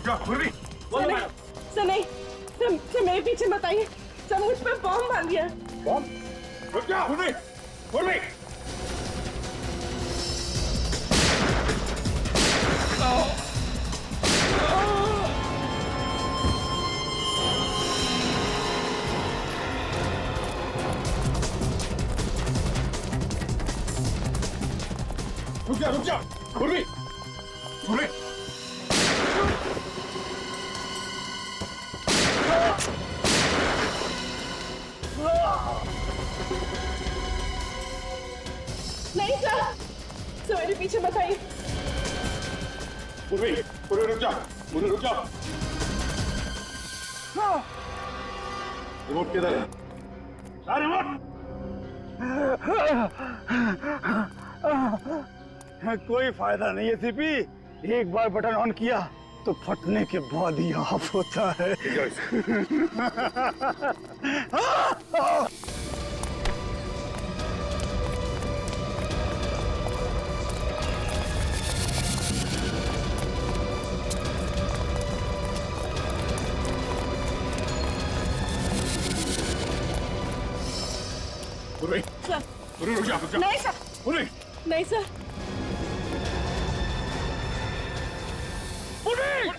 जा पूर्वी। सर नहीं, सर मेरे पीछे मत आइए, सर मुझ पे बॉम्ब बांध दिया। बॉम्ब? रुक जा पूर्वी, पूर्वी। रुक जा पूर्वी, पूर्वी। नहीं सर, सर मेरे पीछे मत आइए। पूर्वी, पूर्वी रुक जा, पूर्वी रुक जा। रिमोट किधर है? रिमोट। कोई फायदा नहीं है सीपी, एक बार बटन ऑन किया तो फटने के बाद ही ऑफ होता है। पूर्वी, सर पूर्वी रुक जा, रुक जा। नहीं सर, पूर्वी, नहीं सर। पूर्वी।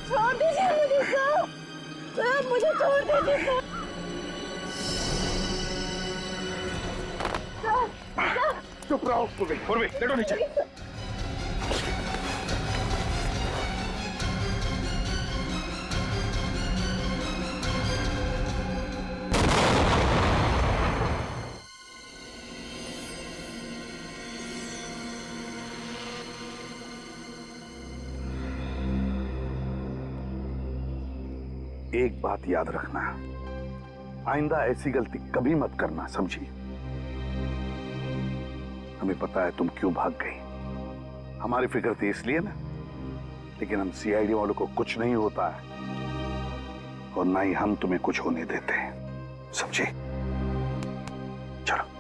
छोड़ दीजिए मुझे सर, सर मुझे छोड़ दीजिए सर। सर चुप रहो पूर्वी, पूर्वी लेटो नीचे। एक बात याद रखना, आइंदा ऐसी गलती कभी मत करना, समझी? हमें पता है तुम क्यों भाग गई, हमारी फिक्र थी इसलिए ना, लेकिन हम सीआईडी वालों को कुछ नहीं होता है और ना ही हम तुम्हें कुछ होने देते हैं, समझे? चलो।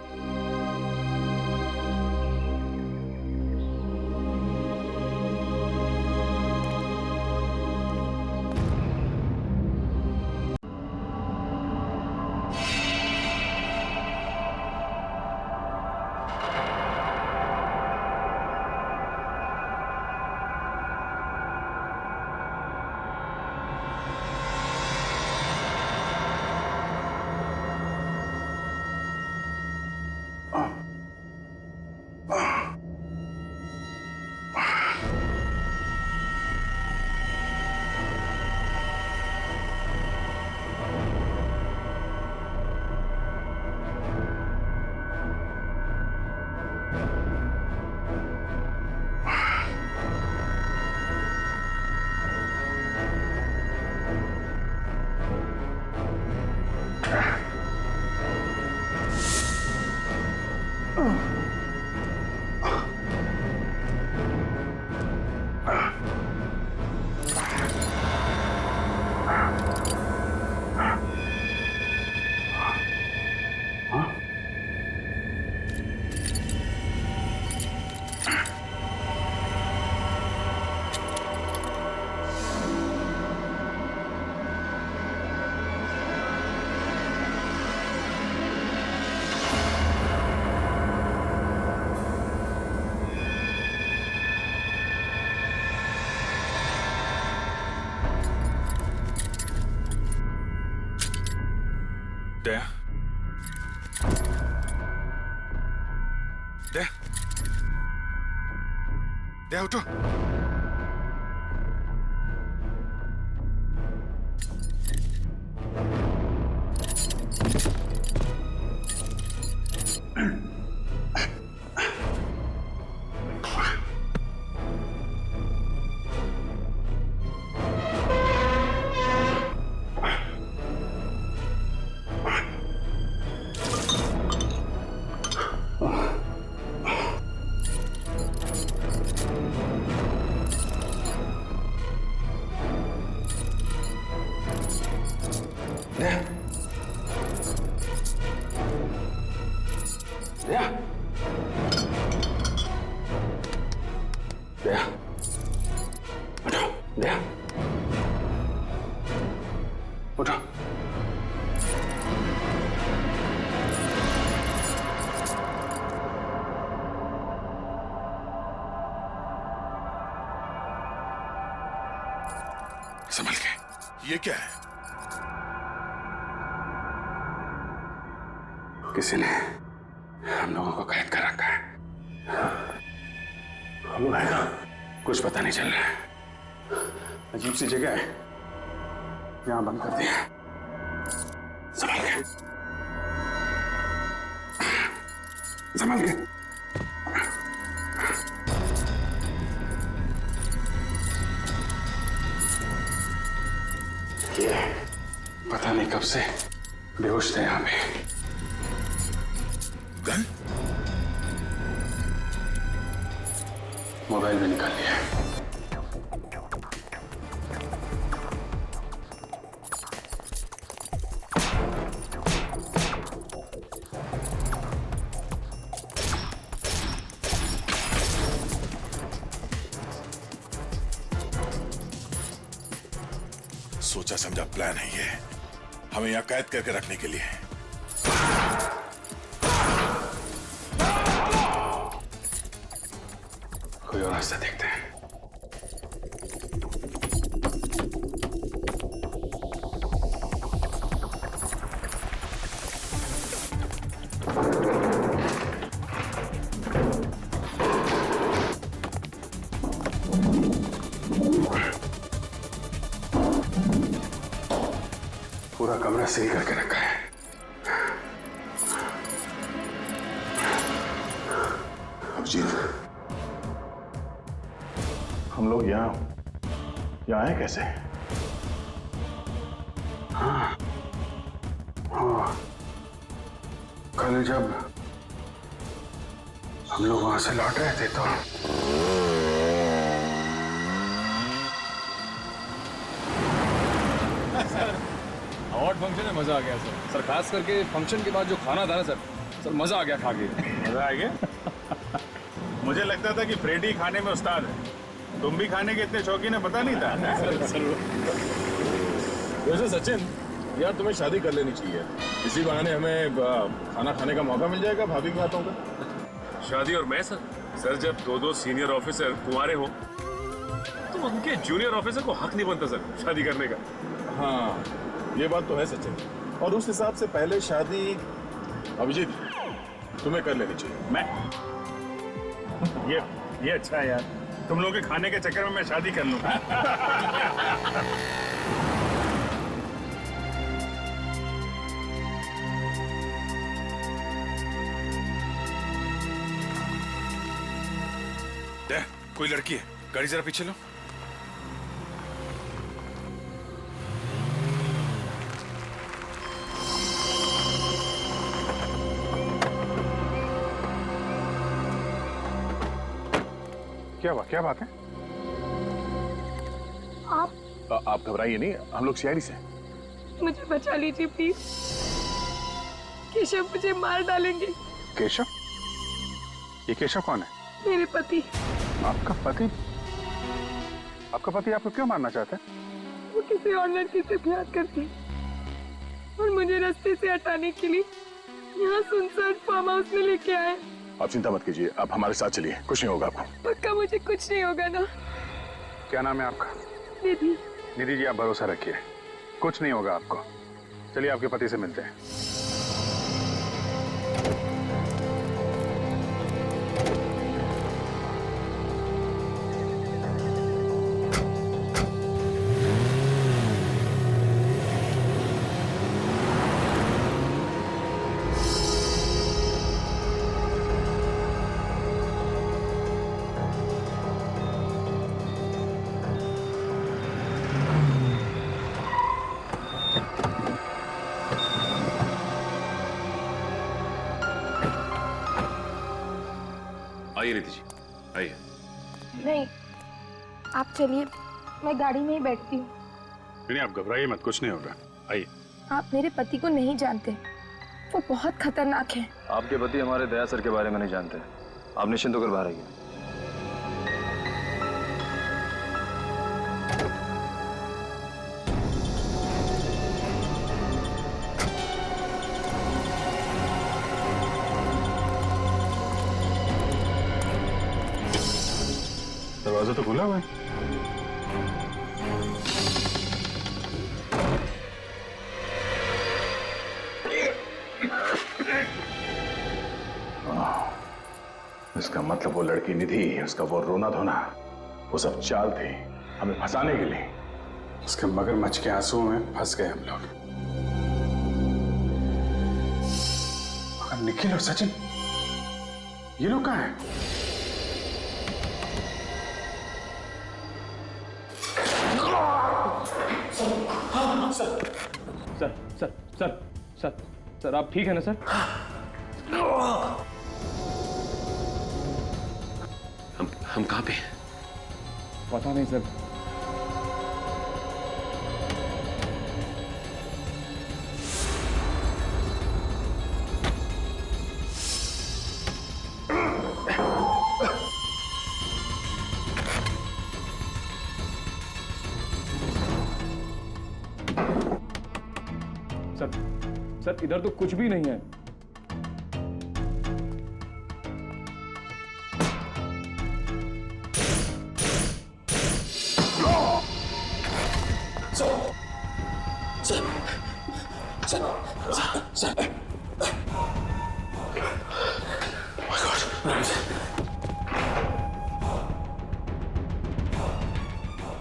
दया, दया, दया उठो। दया, दया, उठो, दया, उठो। संभल के। ये क्या है? किसी ने हम लोगों को कैद कर रखा है। हम लोग है ना, कुछ पता नहीं चल रहा है। अजीब सी जगह है, यहां बंद कर दिया। संभल के, संभल के। ये पता नहीं कब से बेहोश थे यहां पे। गन? मोबाइल भी निकाल लिया। सोचा समझा प्लान है ये, हमें यहाँ कैद करके रखने के लिए। कोई और रास्ता देखते हैं। पूरा कमरा सील करके रखा है। अभिजीत, हम लोग यहाँ हैं कैसे? हाँ, कल जब हम लोग वहां से लौट रहे थे तो अवार्ड फंक्शन में मजा आ गया सर खास करके फंक्शन के बाद जो खाना था ना सर मजा आ गया खा के। मजा आ गया? मुझे लगता था कि फ्रेडी खाने में उस्ताद है, तुम भी खाने के इतने शौकीन है पता नहीं था। वैसे सचिन यार तुम्हें शादी कर लेनी चाहिए, इसी बहाने हमें खाना खाने का मौका मिल जाएगा भाभी के हाथों का। शादी और मैं सर जब दो सीनियर ऑफिसर कुंवारे हो तो उनके जूनियर ऑफिसर को हक नहीं बनता सर शादी करने का। हाँ ये बात तो है सचिन, और उस हिसाब से पहले शादी अभिजीत तुम्हें कर लेनी चाहिए। मैं ये अच्छा है यार, तुम लोगों के खाने के चक्कर में मैं शादी कर लूंगा। कोई लड़की है, गाड़ी जरा पीछे लो। क्या बात है? आप घबराइए नहीं, हम लोग सीआईडी से हैं। मुझे बचा लीजिए प्लीज, केशव मुझे मार डालेंगे। केशव? ये केशव कौन है? मेरे पति। आपका पति? आपका पति आपको क्यों मारना चाहता है? वो किसी और लड़की से प्यार करती और मुझे रास्ते से हटाने के लिए यहाँ सुनसान फार्म हाउस में लेके आए। आप चिंता मत कीजिए, आप हमारे साथ चलिए, कुछ नहीं होगा आपको। पक्का मुझे कुछ नहीं होगा ना? क्या नाम है आपका? निधि। निधि जी, आप भरोसा रखिए, कुछ नहीं होगा आपको। चलिए आपके पति से मिलते हैं। आइए निधि जी, आइए। नहीं, आप चलिए, मैं गाड़ी में ही बैठती हूँ। नहीं, आप घबराइए मत, कुछ नहीं होगा, आइए। आप मेरे पति को नहीं जानते, वो बहुत खतरनाक है। आपके पति हमारे दया सर के बारे में नहीं जानते। आप निश्चिंत होकर बाहर आइए। दरवाजा तो खुला हुआ है। इसका मतलब वो लड़की निधि, उसका वो रोना धोना, वो सब चाल थी हमें फंसाने के लिए। उसके मगरमच्छ के आंसुओं में फंस गए हम लोग। मगर निखिल और सचिन, ये लोग कहाँ हैं? सर आप ठीक है ना सर? हम कहाँ पे? पता नहीं सर। सर इधर तो कुछ भी नहीं है।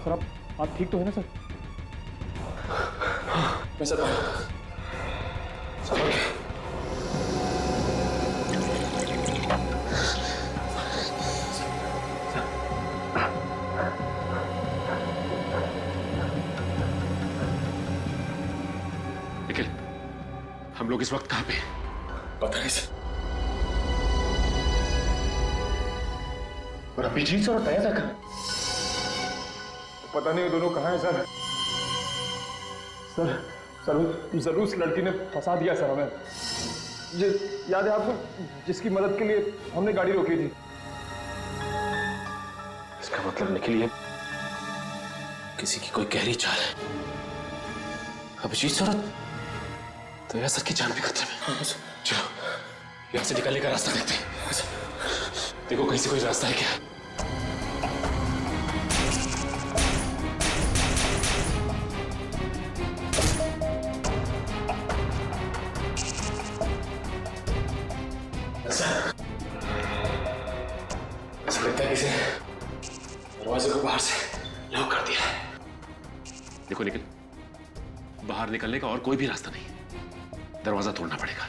सर आप ठीक तो है ना सर? मैं सर निखिल, हम लोग इस वक्त कहाँ पे? पता नहीं सर। और अभिजीत और दया तक पता नहीं दोनों कहाँ हैं सर। सर जरूर उस लड़की ने फंसा दिया सर हमें। याद है आपको, जिसकी मदद के लिए हमने गाड़ी रोकी थी? इसका मतलब निखिल ये किसी की कोई गहरी चाल है। अभिजीत सर तो यह सर की जान भी खतरे में। चलो यहाँ से निकलने का रास्ता देखते हैं। देखो कहीं से कोई रास्ता है क्या? ऐसा लगता है किसी ने दरवाजे को बाहर से लॉक कर दिया है। देखो निखिल, बाहर निकलने का और कोई भी रास्ता नहीं, दरवाजा तोड़ना पड़ेगा।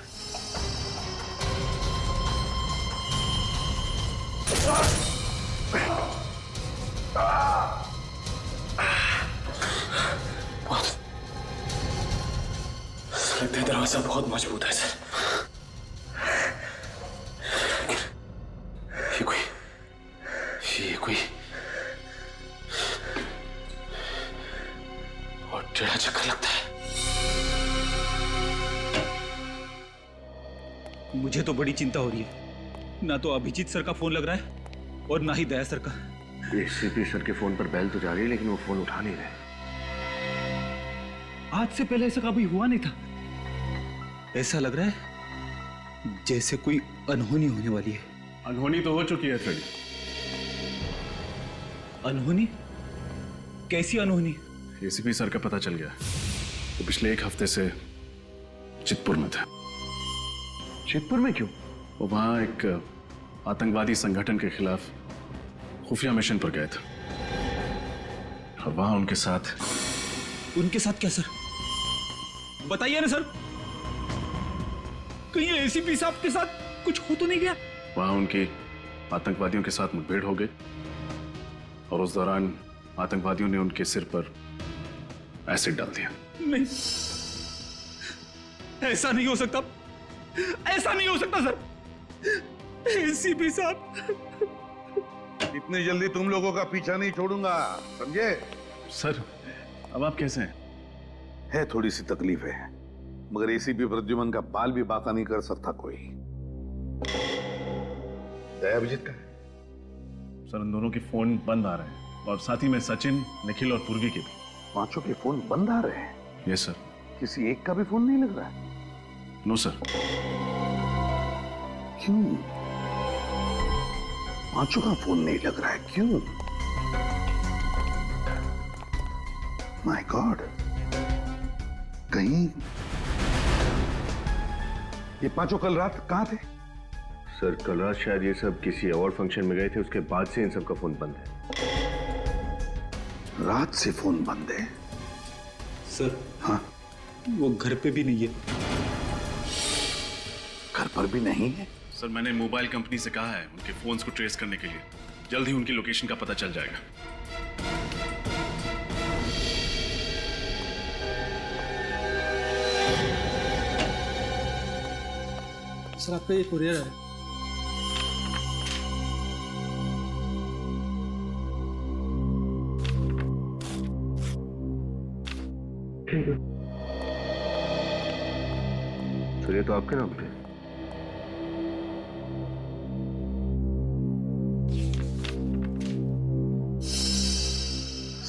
लगता है दरवाजा बहुत मजबूत है सर। ये कोई और टेढ़ा चक्कर लगता है। मुझे तो बड़ी चिंता हो रही है। ना तो अभिजीत सर का फोन लग रहा है और ना ही दया सर का। एसीपी सर के फोन पर बेल तो जा रही है, लेकिन वो फोन उठा नहीं रहे। आज से पहले ऐसा कभी हुआ नहीं था। ऐसा लग रहा है जैसे कोई अनहोनी होने वाली है। अनहोनी तो हो चुकी है सर। अनहोनी? कैसी अनहोनी? एसीपी सर का पता चल गया। वो पिछले एक हफ्ते से चितपुर में था। चितपुर में क्यों? वो वहां एक आतंकवादी संगठन के खिलाफ खुफिया मिशन पर गए थे और वहां उनके साथ क्या सर? बताइए ना सर, कहीं एसीपी साहब के साथ कुछ हो तो नहीं गया? वहां उनकी आतंकवादियों के साथ मुठभेड़ हो गई और उस दौरान आतंकवादियों ने उनके सिर पर एसिड डाल दिया। नहीं, ऐसा नहीं हो सकता। ऐसा नहीं हो सकता सर। एसीपी साहब, इतनी जल्दी तुम लोगों का पीछा नहीं छोड़ूंगा, समझे? सर अब आप कैसे हैं? है थोड़ी सी तकलीफ है, मगर एसीपी प्रद्युमन का बाल भी बाका नहीं कर सकता कोई। दया अभिजीत का है? सर उन दोनों के फोन बंद आ रहे हैं और साथ ही में सचिन, निखिल और पूर्वी के भी। पांचों के फोन बंद आ रहे हैं? Yes sir. किसी एक का भी फोन नहीं लग रहा है? No sir. क्यों? पांचों का फोन नहीं लग रहा है, क्यों? माय गॉड, कहीं ये पांचों कल रात कहां थे? सर कल रात शायद ये सब किसी अवार्ड फंक्शन में गए थे, उसके बाद से इन सब का फोन बंद है। रात से फोन बंद है? सर हाँ, वो घर पे भी नहीं है। घर पर भी नहीं है? सर मैंने मोबाइल कंपनी से कहा है उनके फोन्स को ट्रेस करने के लिए। जल्द ही उनकी लोकेशन का पता चल जाएगा। सर आपका ये कुरियर है। सर ये तो आपके नाम पे है।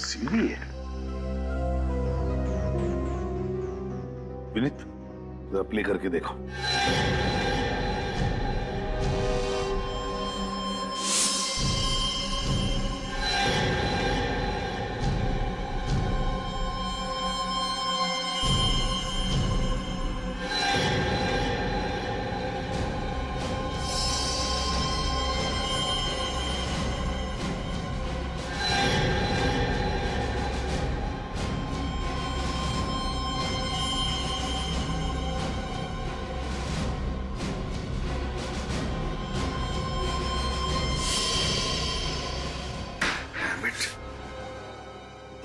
सीढ़ी है? विनीत जरा प्ले करके देखो।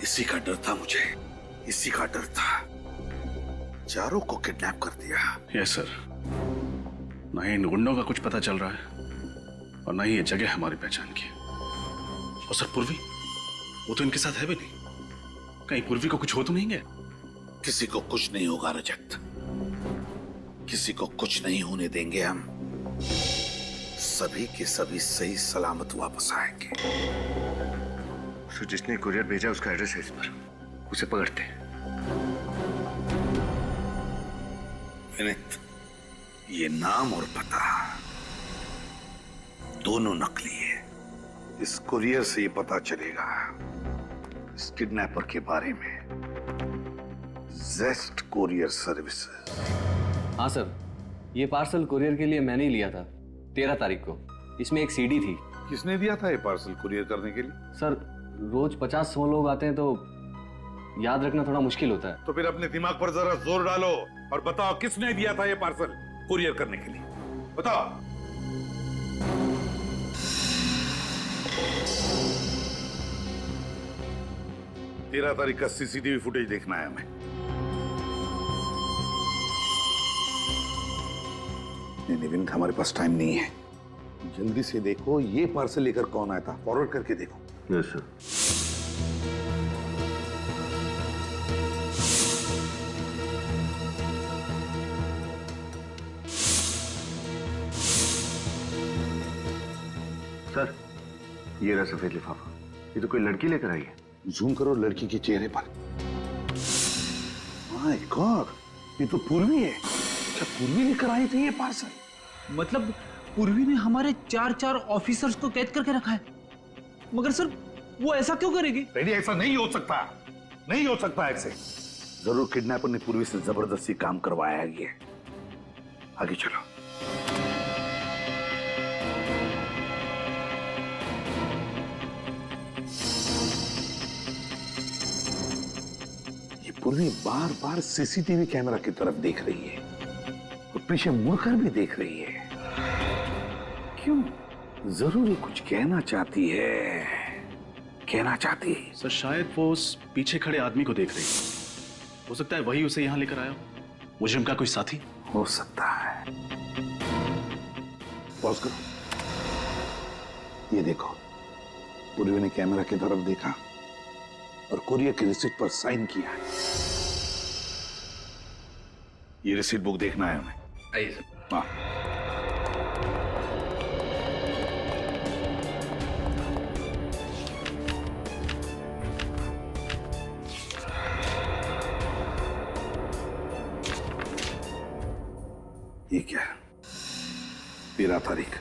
इसी का डर था मुझे, इसी का डर था। चारों को किडनैप कर दिया। Yes sir. ना ही इन गुंडों का कुछ पता चल रहा है और ना ही ये जगह हमारी पहचान की। और सर पूर्वी, वो तो इनके साथ है भी नहीं। कहीं पूर्वी को कुछ हो तो नहीं गया? किसी को कुछ नहीं होगा रजत, किसी को कुछ नहीं होने देंगे हम। सभी के सभी सही सलामत वापस आएंगे। सर जिसने कुरियर भेजा उसका एड्रेस है इस पर, उसे पकड़ते हैं। विनीत, ये नाम और पता दोनों नकली है। इस कुरियर से ये पता चलेगा इस किडनैपर के बारे में। जेस्ट कुरियर सर्विसेज। हाँ सर, ये पार्सल कुरियर के लिए मैंने ही लिया था 13 तारीख को। इसमें एक सीडी थी। किसने दिया था ये पार्सल कुरियर करने के लिए? सर रोज 50-100 लोग आते हैं तो याद रखना थोड़ा मुश्किल होता है। तो फिर अपने दिमाग पर जरा जोर डालो और बताओ किसने दिया था ये पार्सल कुरियर करने के लिए? बताओ। तेरह तारीख का सीसीटीवी फुटेज देखना है हमें। नहीं विनीत, हमारे पास टाइम नहीं है। जल्दी से देखो ये पार्सल लेकर कौन आया था, फॉरवर्ड करके देखो। Yes sir. सर ये रहा सफेद लिफाफा। ये तो कोई लड़की लेकर आई है। जूम करो लड़की के चेहरे पर। माय गॉड, ये तो पूर्वी है। क्या पूर्वी लेकर आई थी ये पार्सल? मतलब पूर्वी ने हमारे 4 ऑफिसर्स को कैद करके रखा है। मगर सर वो ऐसा क्यों करेगी? रेडी, ऐसा नहीं हो सकता, नहीं हो सकता ऐसे। जरूर किडनैपर ने पूर्वी से जबरदस्ती काम करवाया है ये। आगे चलो। ये पूर्वी बार बार सीसीटीवी कैमरा की तरफ देख रही है और पीछे मुड़कर भी देख रही है। क्यों? जरूर ये कुछ कहना चाहती है, कहना चाहती है। सर शायद वो उस पीछे खड़े आदमी को देख रही है। हो सकता है वही उसे यहां लेकर आया हो। मुजरिम का कोई साथी हो सकता है। पॉज करो। ये देखो, पूर्वी ने कैमरा की तरफ देखा और कुरियर की रिसिप्ट पर साइन किया। ये रिसीट बुक देखना है हमें। आइए सर। हाँ। ये क्या है? 13 तारीख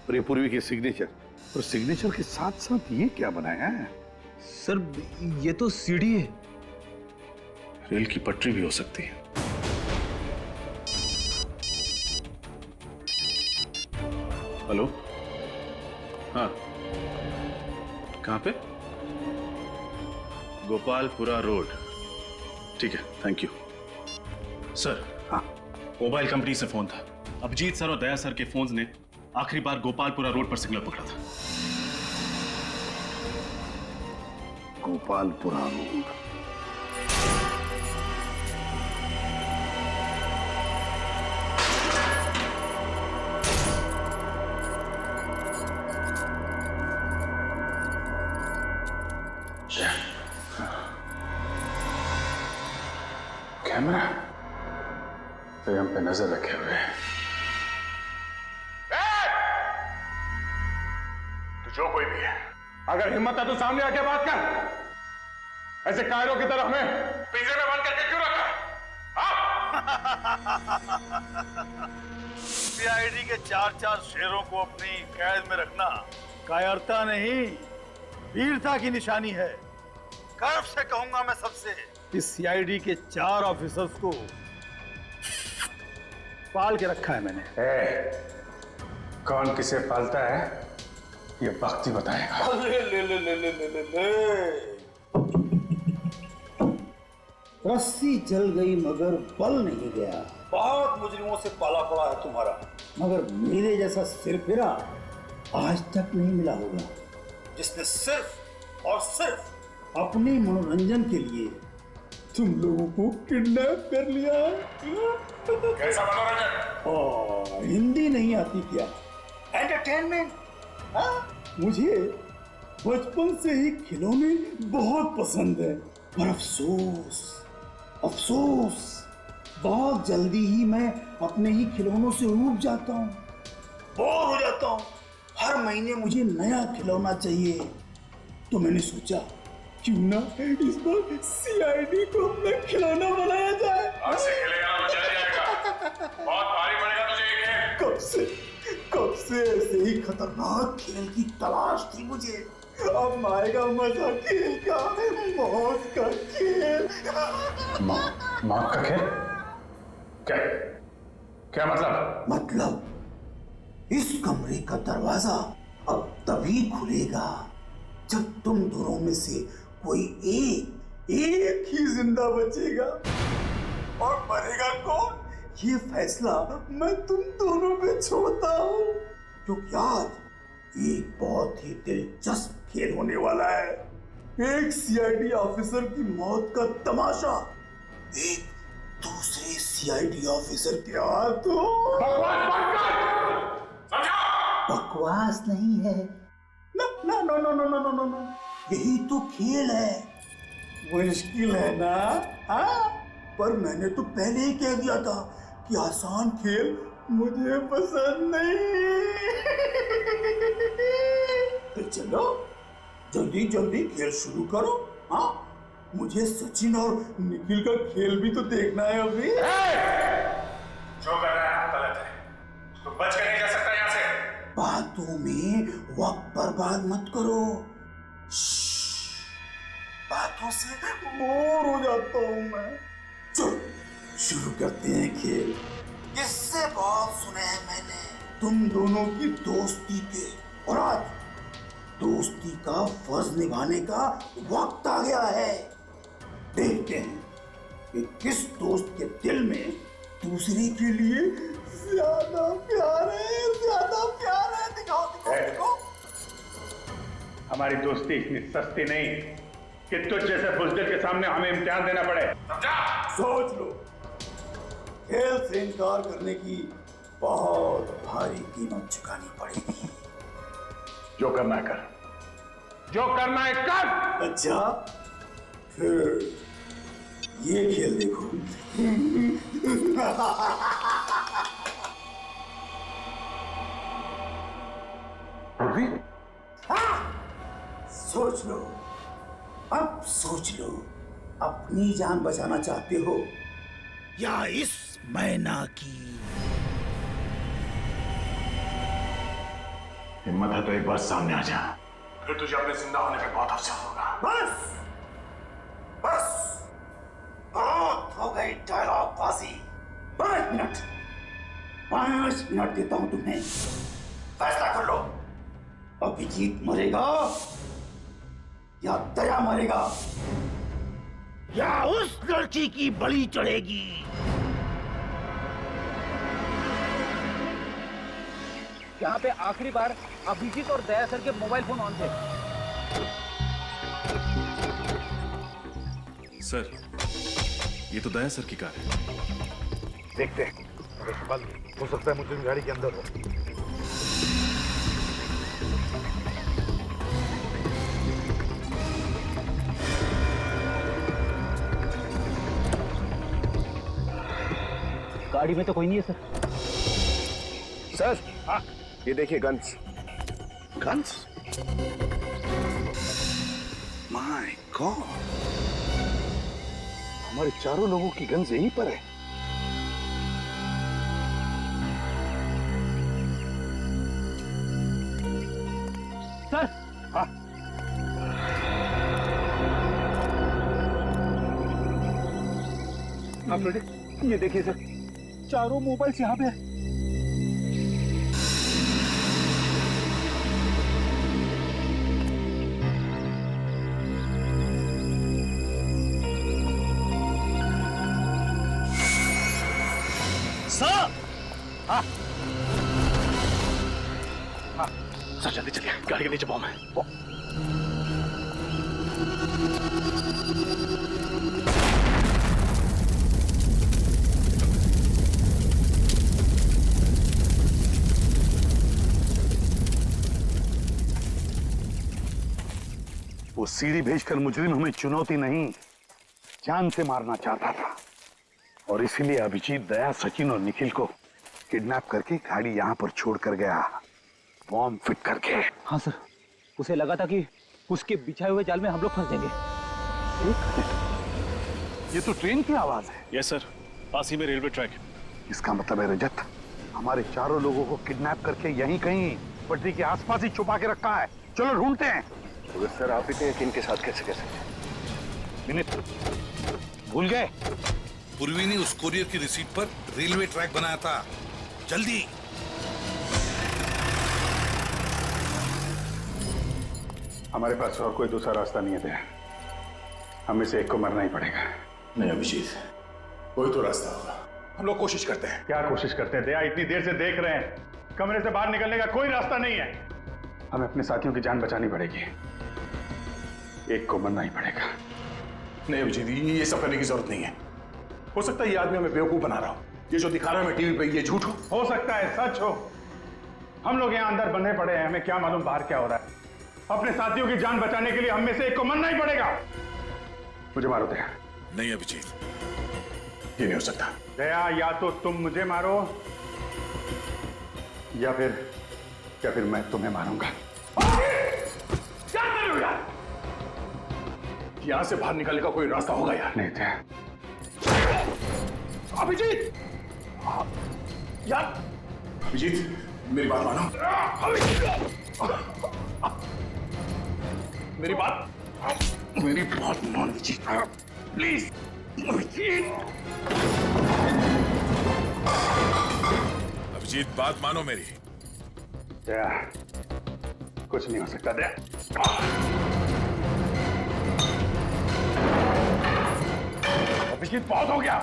और ये पूर्वी की सिग्नेचर, और सिग्नेचर के साथ साथ ये क्या बनाया है? सर ये तो सीढ़ी है। रेल की पटरी भी हो सकती है। हेलो, हाँ, कहाँ पे? गोपालपुरा रोड। ठीक है, थैंक यू सर। हाँ, मोबाइल कंपनी से फोन था। अभिजीत सर और दया सर के फोन्स ने आखिरी बार गोपालपुरा रोड पर सिग्नल पकड़ा था। गोपालपुरा रोड। कैमरा तो हम पे नजर रखे हुए हैं। तो जो कोई भी है, अगर हिम्मत है तो सामने आके बात कर। ऐसे कायरों की तरह हमें पिंजरे में बंद करके क्यों रखा? सीआईडी के 4 शेरों को अपनी कैद में रखना कायरता नहीं, वीरता की निशानी है। गर्व से कहूंगा मैं सबसे, इस सीआईडी के 4 ऑफिसर्स को पाल के रखा है मैंने। कौन किसे पालता है ये वक्त ही बताएगा। ले ले ले ले ले ले ले ले। रस्सी जल गई मगर बल नहीं गया। बहुत मुजरिमों से पाला पड़ा है तुम्हारा, मगर मेरे जैसा सिरफिरा आज तक नहीं मिला होगा जिसने सिर्फ और सिर्फ अपने मनोरंजन के लिए तुम लोगों को किडनैप कर लिया। कैसा मनोरंजन? हिंदी नहीं आती क्या? एंटरटेनमेंट। मुझे बचपन से ही खिलौने बहुत पसंद है, पर अफसोस अफसोस बहुत जल्दी ही मैं अपने ही खिलौनों से ऊब जाता हूँ, बोर हो जाता हूँ। हर महीने मुझे नया खिलौना चाहिए, तो मैंने सोचा क्यों ना इस बार सीआईडी को अपना खिलौना बनाया जाए। आज से खेलेगा तो चल जाएगा, बहुत भारी पड़ेगा तुझे ये खेल। कब से ऐसे ही खतरनाक खेल की तलाश थी मुझे। अब आएगा मजा खेल का, मौत का खेल। मौत का खेल? क्या क्या मतलब? मतलब इस कमरे का दरवाजा अब तभी खुलेगा जब तुम दोनों में से कोई एक ही जिंदा बचेगा। और मरेगा कौन, ये फैसला मैं तुम दोनों पे छोड़ता हूँ, क्योंकि आज एक बहुत ही दिलचस्प खेल होने वाला है। एक सीआईडी ऑफिसर की मौत का तमाशा एक दूसरे सीआईडी ऑफिसर के हाथों। बकवास नहीं है ना, ना, no no no no no no no, यही तो खेल है। मुश्किल है ना? हाँ, पर मैंने तो पहले ही कह दिया था कि आसान खेल मुझे पसंद नहीं। तो चलो जल्दी जल्दी खेल शुरू करो। हाँ, मुझे सचिन और निखिल का खेल भी तो देखना है अभी। जो कर रहा है गलत है, तो बच कर नहीं जा सकता यहाँ से। बातों में वक्त बर्बाद मत करो। बातों से बोर हो जाता हूँ मैं। चलो शुरू करते हैं खेल। किससे बहुत सुने हैं मैंने तुम दोनों की दोस्ती के, और आज दोस्ती का फर्ज निभाने का वक्त आ गया है। देखते हैं कि किस दोस्त के दिल में दूसरे के लिए ज्यादा प्यार है, ज्यादा प्यार है। दिखाओ दिखाओ दिखाओ। हमारी दोस्ती इतनी सस्ती नहीं कि तुझ जैसे बुज़दिल के सामने हमें इम्तिहान देना पड़े। समझा? सोच लो, खेल से इनकार करने की बहुत भारी कीमत चुकानी पड़ेगी। जो करना है कर, जो करना है कर। अच्छा, फिर ये खेल देखो। पूर्वी, सोच लो, अब सोच लो, अपनी जान बचाना चाहते हो या इस मैना की? हिम्मत है तो एक बार सामने आ जा, फिर तुझे अपने जिंदा होने पे बहुत अफसोस होगा। बस बस, बहुत हो गई डायलॉग बाजी। 5 मिनट देता हूं तुम्हें, फैसला कर लो। अभिजीत मरेगा या दया मरेगा, या उस लड़की की बलि चढ़ेगी। यहाँ पे आखिरी बार अभिजीत और दया सर के मोबाइल फोन ऑन थे। सर, ये तो दया सर की कार है। देखते हैं, हो सकता है मुझे गाड़ी के अंदर हो। गाड़ी में तो कोई नहीं है सर। सर, हाँ, ये देखिए गन्स। गन्स? माय गॉड, हमारे चारों लोगों की गन्स यहीं पर है। सर, हाँ, आप रेडी? ये देखिए सर, चारों मोबाइल्स यहाँ पे है। सर! हाँ, हाँ, सर जल्दी चलिए, गाड़ी के नीचे बॉम्ब है। वो सीढ़ी भेजकर मुजरिम हमें चुनौती नहीं, जान से मारना चाहता था, और इसीलिए अभिजीत, दया, सचिन और निखिल को किडनैप करके गाड़ी यहाँ पर छोड़ कर गया, बॉम्ब फिट करके। हाँ सर, उसे लगा था कि उसके बिछाए हुए जाल में हम लोग फंस जाएंगे। ये तो ट्रेन की आवाज है। यस सर, पास ही में रेलवे ट्रैक है। इसका मतलब है रजत हमारे चारों लोगों को किडनैप करके यहीं कहीं पटरी के आसपास ही छुपा के रखा है। चलो ढूंढते हैं। तो सर, आप इतने यकीन के साथ कैसे कह सकते हैं? विनीत, भूल गए? पूर्वी ने उस कोरियर की रिसीट पर रेलवे ट्रैक बनाया था। जल्दी। हमारे पास और कोई दूसरा रास्ता नहीं है, हमें से एक को मरना ही पड़ेगा। नहीं अभिजीत, कोई तो रास्ता होगा, हम लोग कोशिश करते हैं। क्या कोशिश करते हैं? दया इतनी देर से देख रहे हैं, कमरे से बाहर निकलने का कोई रास्ता नहीं है। हमें अपने साथियों की जान बचानी पड़ेगी, एक को मरना ही पड़ेगा। नहीं अभिजीत, ये सब करने की जरूरत नहीं है। हो सकता है ये आदमी हमें बेवकूफ बना रहा हो, ये जो दिखा रहा है टीवी पे ये झूठ हो सकता है सच हो। हम लोग यहाँ अंदर बंधे पड़े हैं, हमें क्या मालूम बाहर क्या हो रहा है। अपने साथियों की जान बचाने के लिए हम में से एक को मरना ही पड़ेगा। मुझे मारो दया। नहीं अभिजीत, ये नहीं हो सकता। दया, या तो तुम मुझे मारो या फिर मैं तुम्हें मारूंगा। क्या कर रहे हो यार? यहां से बाहर निकलने का कोई रास्ता होगा यार? नहीं दया। अभिजीत! यार अभिजीत, मेरी बात मानो। मेरी बात मान अभिजीत, प्लीज। अभिजीत, बात मानो मेरी। दया, कुछ नहीं हो सकता दया। अभिजीत, बहुत हो गया।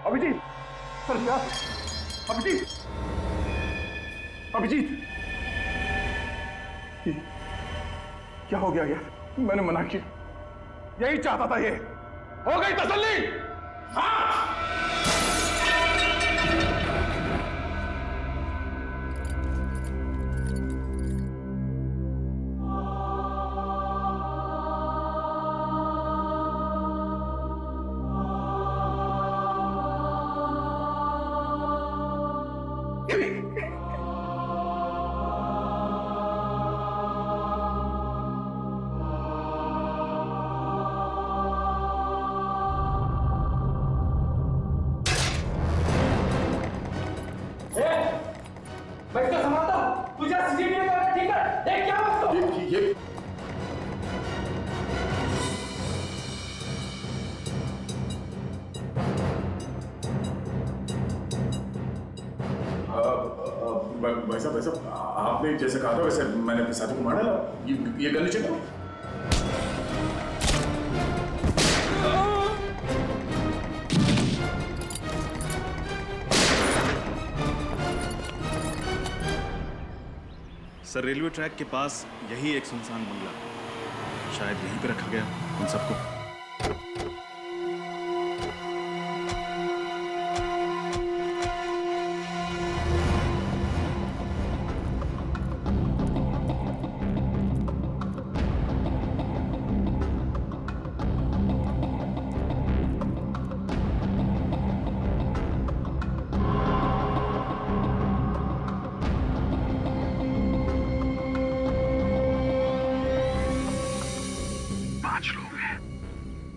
अभिजीत, सर क्या? अभिजीत, अभिजीत, क्या हो गया यार? मैंने मना किया, यही चाहता था ये। हो गई तसल्ली? हाँ। भाई साहब आपने जैसे कहा था वैसे मैंने अपने साथी को मार डाला। ये गन नीचे दो। सर रेलवे ट्रैक के पास यही एक सुनसान बंगला, शायद यहीं पे रखा गया उन सबको।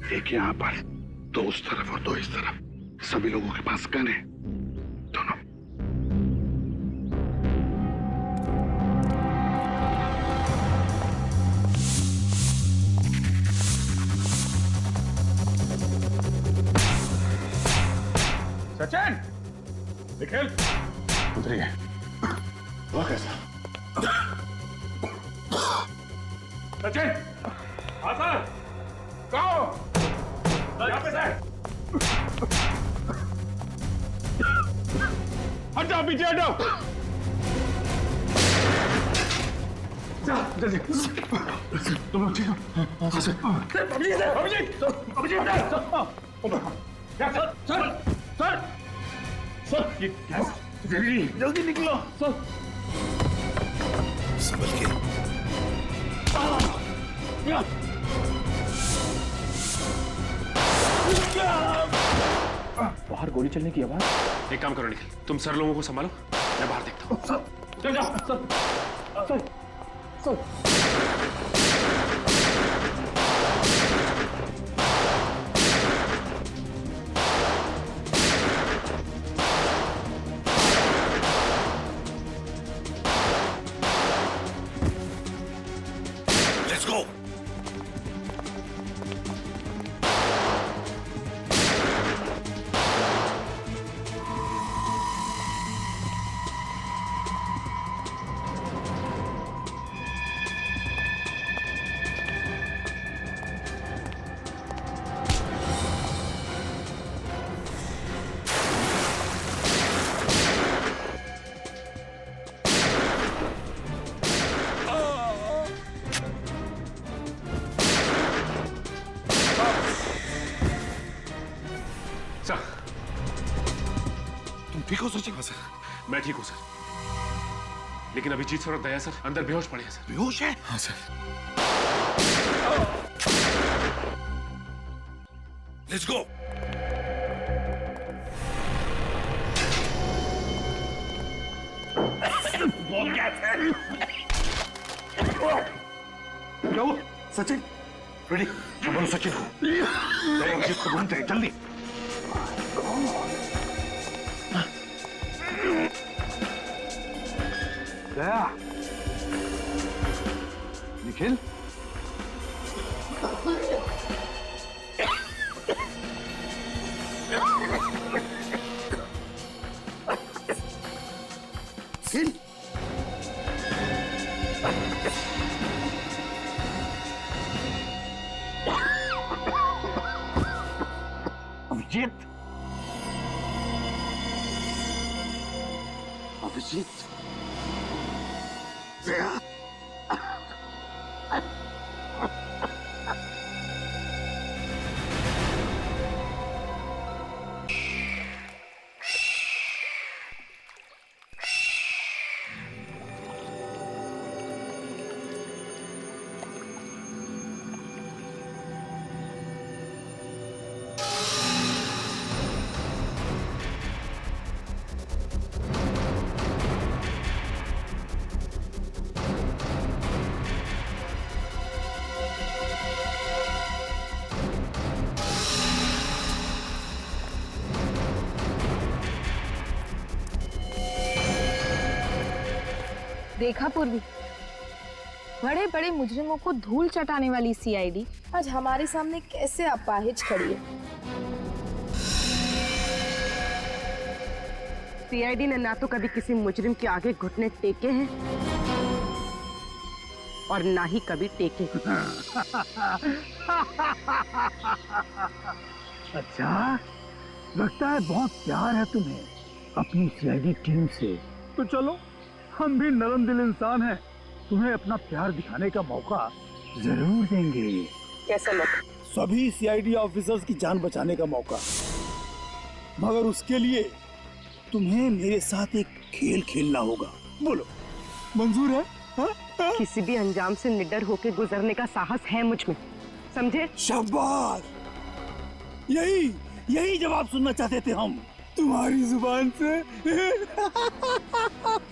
एक यहाँ पर, दो उस तरफ और दो इस तरफ। सभी लोगों के पास गन है, दोनों। सचिन, निखिल, उतरिए। वह कैसा? सचिन, आसर, कहो, यहाँ पे से। हट जाओ, पीछे हटो। जल्दी, तुम लोग ठीक हो? हाँ सर। अभिजीत, सर, ये गैस जल्दी निकलो, सर। संभल के। बाहर गोली चलने की आवाज। एक काम करो निखिल, तुम सर लोगों को संभालो, मैं बाहर देखता हूँ। चल जाओ, सर। Let's go. ठीक हो सचिन? हाँ सर, मैं ठीक हूँ सर, लेकिन अभिजीत सर और दया सर अंदर बेहोश पड़े हैं सर। बेहोश है? हाँ सर। Let's go. क्या हुआ? सचिन, रेडी? संभालो सचिन को। दया अभिजीत को ढूंढते हैं, जल्दी। दया, निखिल, अभिजीत, अभिजीत, दया, देखा पूर्वी, बड़े बड़े मुजरिमों को धूल चटाने वाली सीआईडी आज हमारे सामने कैसे अपाहिज खड़ी है। सीआईडी ने ना तो कभी किसी मुजरिम के आगे घुटने टेके हैं और ना ही कभी टेके। अच्छा, लगता है बहुत प्यार है तुम्हें अपनी सीआईडी टीम से। तो चलो, हम भी नरम दिल इंसान हैं, तुम्हें अपना प्यार दिखाने का मौका जरूर देंगे। कैसा मौका? सभी सीआईडी ऑफिसर्स की जान बचाने का मौका। मगर उसके लिए तुम्हें मेरे साथ एक खेल खेलना होगा। बोलो, मंजूर है? हा? किसी भी अंजाम से निडर होकर गुजरने का साहस है मुझ में, समझे? शाबाश, यही जवाब सुनना चाहते थे हम तुम्हारी जुबान से।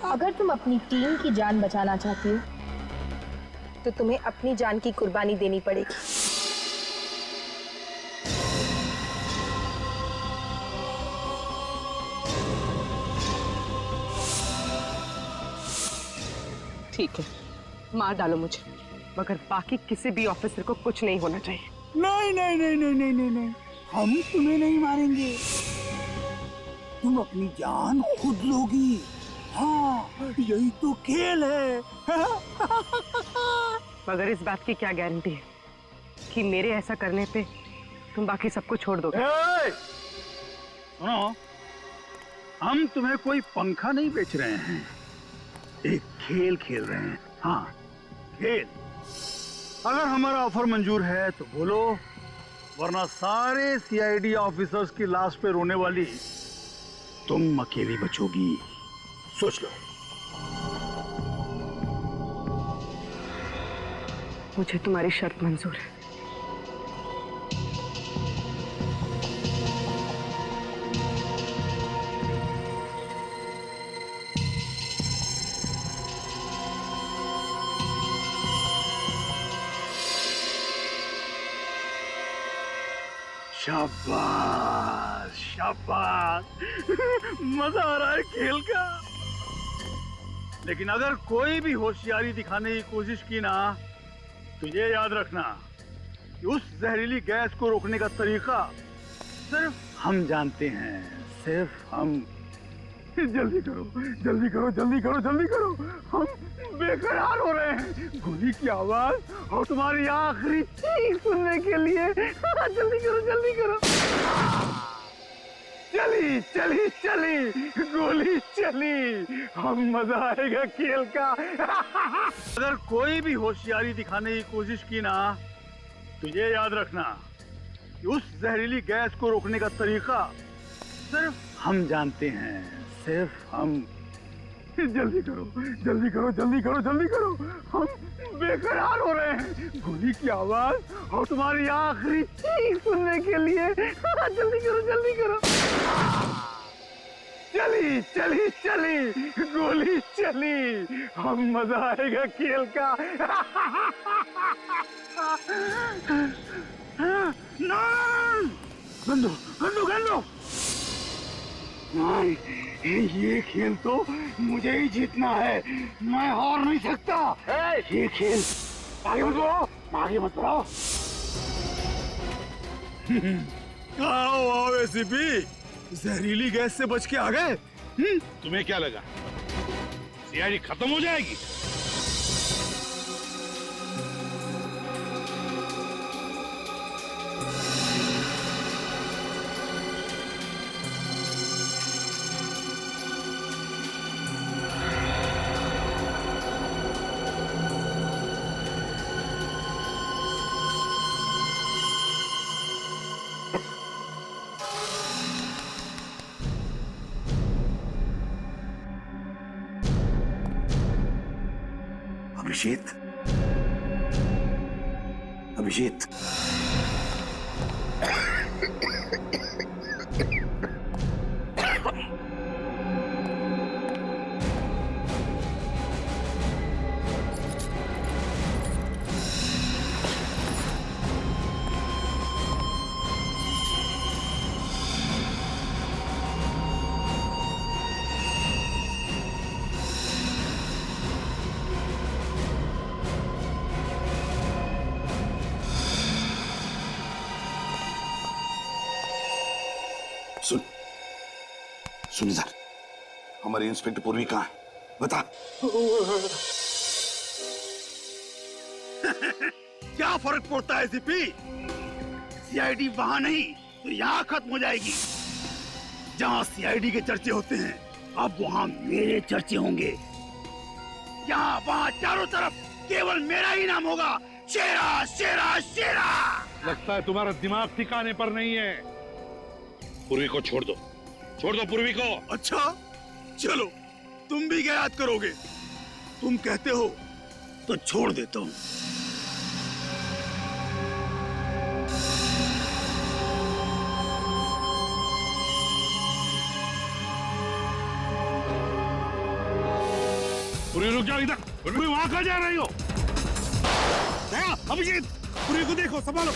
अगर तुम अपनी टीम की जान बचाना चाहती हो तो तुम्हें अपनी जान की कुर्बानी देनी पड़ेगी। ठीक है, मार डालो मुझे, मगर बाकी किसी भी ऑफिसर को कुछ नहीं होना चाहिए। नहीं नहीं नहीं नहीं नहीं नहीं नहीं, हम तुम्हें नहीं मारेंगे, तुम अपनी जान खुद लोगी। हाँ, यही तो खेल है। मगर इस बात की क्या गारंटी है कि मेरे ऐसा करने पे तुम बाकी सबको छोड़ दोगे? सुनो, हम तुम्हें कोई पंखा नहीं बेच रहे हैं, एक खेल खेल रहे हैं। हाँ, खेल। अगर हमारा ऑफर मंजूर है तो बोलो, वरना सारे सीआईडी ऑफिसर्स की लाश पे रोने वाली तुम अकेली बचोगी। सोच लो। मुझे तुम्हारी शर्त मंजूर है। शाबाश शाबाश, मजा आ रहा है खेल का। लेकिन अगर कोई भी होशियारी दिखाने की कोशिश की ना, तो ये याद रखना कि उस जहरीली गैस को रोकने का तरीका सिर्फ हम जानते हैं, सिर्फ हम। जल्दी करो जल्दी करो जल्दी करो जल्दी करो, हम बेकरार हो रहे हैं गोली की आवाज और तुम्हारी आखिरी चीख सुनने के लिए। जल्दी करो जल्दी करो। चली चली चली गोली चली, हम मजा आएगा खेल का। अगर कोई भी होशियारी दिखाने की कोशिश की ना, तो ये याद रखना कि उस जहरीली गैस को रोकने का तरीका सिर्फ हम जानते हैं, सिर्फ हम। जल्दी करो जल्दी करो जल्दी करो जल्दी करो, हम बेकरार हो रहे हैं गोली की आवाज और तुम्हारी आखिरी चीख सुनने के लिए। जल्दी करो जल्दी करो। चली चली चली गोली चली, हम मजा आएगा खेल का। गंदो गंदो गंदो, नहीं, ये खेल तो मुझे ही जीतना है, मैं हार नहीं सकता। ये खेल आगे मत बढ़ो, आगे मत बढ़ो। आओ आओ एसीपी, जहरीली गैस से बच के आ गए। तुम्हें क्या लगा सीआईडी खत्म हो जाएगी? अभिजीत, अभिजीत, सुन इधर, हमारी इंस्पेक्टर पूर्वी कहाँ है? बता। क्या फर्क पड़ता है सीपी? सीआईडी वहां नहीं तो यहाँ खत्म हो जाएगी। जहां सीआईडी के चर्चे होते हैं अब वहां मेरे चर्चे होंगे। यहाँ वहां चारों तरफ केवल मेरा ही नाम होगा, शेरा शेरा शेरा। लगता है तुम्हारा दिमाग ठिकाने पर नहीं है। पूर्वी को छोड़ दो पूर्वी को। अच्छा चलो, तुम भी क्या याद करोगे? तुम कहते हो तो छोड़ देता हूँ। पूर्वी रुक जाओ इधर। पूर्वी वहां कहाँ जा रही हो? अभिजीत, पूर्वी को देखो, संभालो।